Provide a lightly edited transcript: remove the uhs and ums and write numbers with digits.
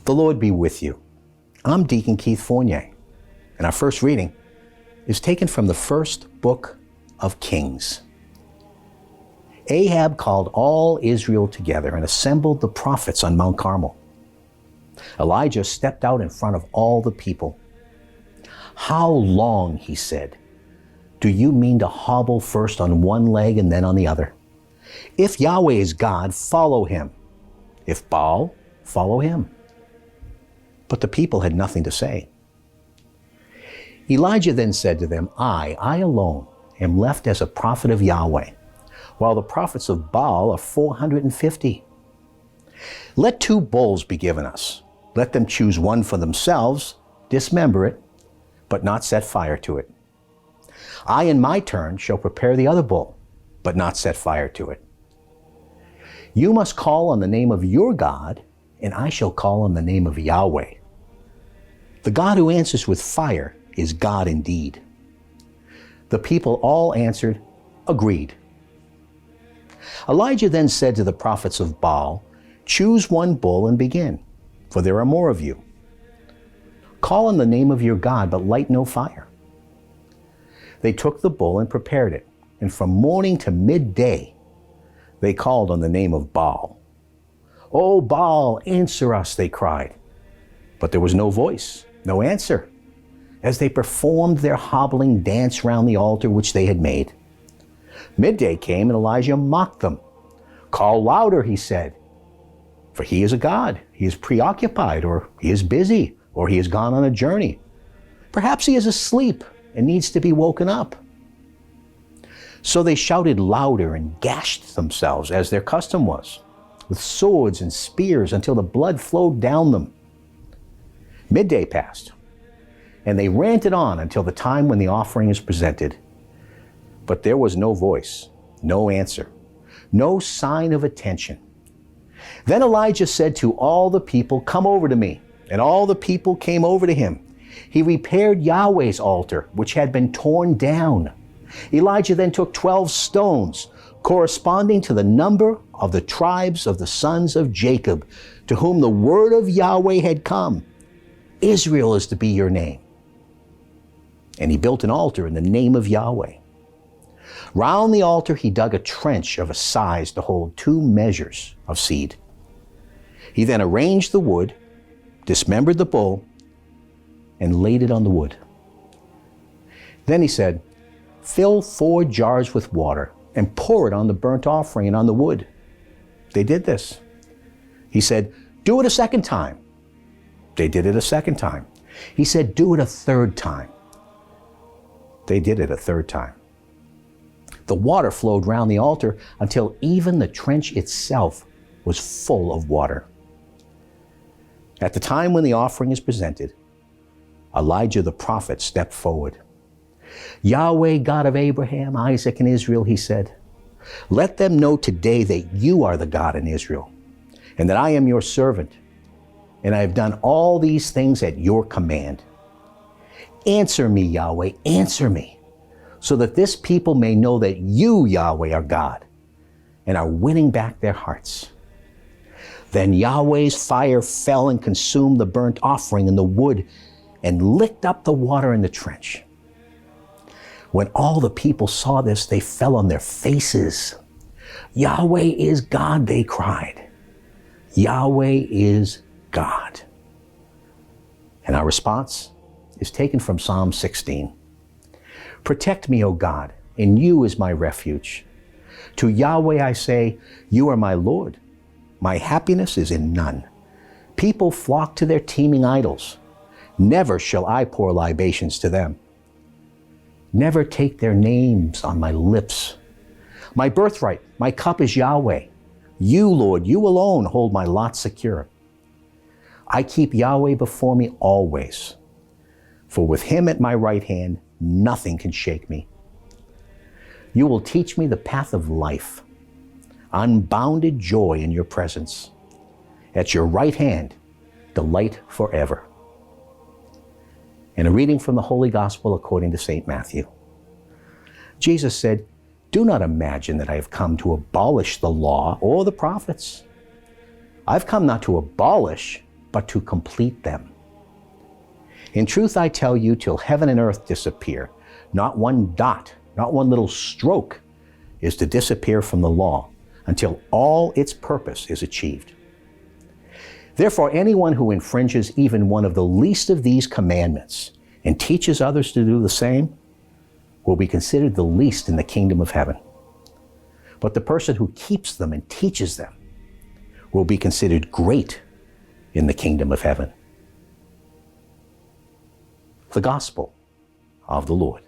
The Lord be with you. I'm Deacon Keith Fournier, and our first reading is taken from the first book of Kings. Ahab called all Israel together and assembled the prophets on Mount Carmel. Elijah stepped out in front of all the people. "How long," he said, "do you mean to hobble first on one leg and then on the other? If Yahweh is God, follow him. If Baal, follow him." But the people had nothing to say. Elijah then said to them, I alone am left as a prophet of Yahweh, while the prophets of Baal are 450. Let 2 bulls be given us. Let them choose one for themselves, dismember it, but not set fire to it. I in my turn shall prepare the other bull, but not set fire to it. You must call on the name of your God, and I shall call on the name of Yahweh. The God who answers with fire is God indeed. The people all answered, "Agreed." Elijah then said to the prophets of Baal, "Choose one bull and begin, for there are more of you. Call on the name of your God, but light no fire." They took the bull and prepared it, and from morning to midday they called on the name of Baal. "O Baal, answer us," they cried. But there was no voice, no answer, as they performed their hobbling dance round the altar which they had made. Midday came, and Elijah mocked them. "Call louder," he said, "for he is a god. He is preoccupied, or he is busy, or he has gone on a journey. Perhaps he is asleep and needs to be woken up." So they shouted louder and gashed themselves, as their custom was, with swords and spears until the blood flowed down them. Midday passed, and they ranted on until the time when the offering is presented. But there was no voice, no answer, no sign of attention. Then Elijah said to all the people, "Come over to me." And all the people came over to him. He repaired Yahweh's altar, which had been torn down. Elijah then took 12 stones, corresponding to the number of the tribes of the sons of Jacob, to whom the word of Yahweh had come. "Israel is to be your name." And he built an altar in the name of Yahweh. Round the altar he dug a trench of a size to hold 2 measures of seed. He then arranged the wood, dismembered the bull, and laid it on the wood. Then he said, "Fill 4 jars with water and pour it on the burnt offering and on the wood." They did this. He said, "Do it a second time." They did it a second time. He said, "Do it a third time." They did it a third time. The water flowed round the altar until even the trench itself was full of water. At the time when the offering is presented, Elijah the prophet stepped forward. "Yahweh, God of Abraham, Isaac, and Israel," he said, "let them know today that you are the God in Israel, and that I am your servant, and I have done all these things at your command. Answer me, Yahweh, answer me, so that this people may know that you, Yahweh, are God, and are winning back their hearts." Then Yahweh's fire fell and consumed the burnt offering and the wood, and licked up the water in the trench. When all the people saw this, they fell on their faces. "Yahweh is God," they cried. "Yahweh is God." And our response is taken from Psalm 16. "Protect me, O God, in you is my refuge. To Yahweh I say, you are my Lord. My happiness is in none. People flock to their teeming idols. Never shall I pour libations to them. Never take their names on my lips. My birthright, my cup is Yahweh. You, Lord, you alone hold my lot secure. I keep Yahweh before me always, for with him at my right hand, nothing can shake me. You will teach me the path of life, unbounded joy in your presence. At your right hand, delight forever. And a reading from the Holy Gospel according to St. Matthew. Jesus said, "Do not imagine that I have come to abolish the law or the prophets. I've come not to abolish, but to complete them. In truth, I tell you, till heaven and earth disappear, not one dot, not one little stroke is to disappear from the law until all its purpose is achieved. Therefore, anyone who infringes even one of the least of these commandments and teaches others to do the same will be considered the least in the kingdom of heaven. But the person who keeps them and teaches them will be considered great in the kingdom of heaven. The Gospel of the Lord.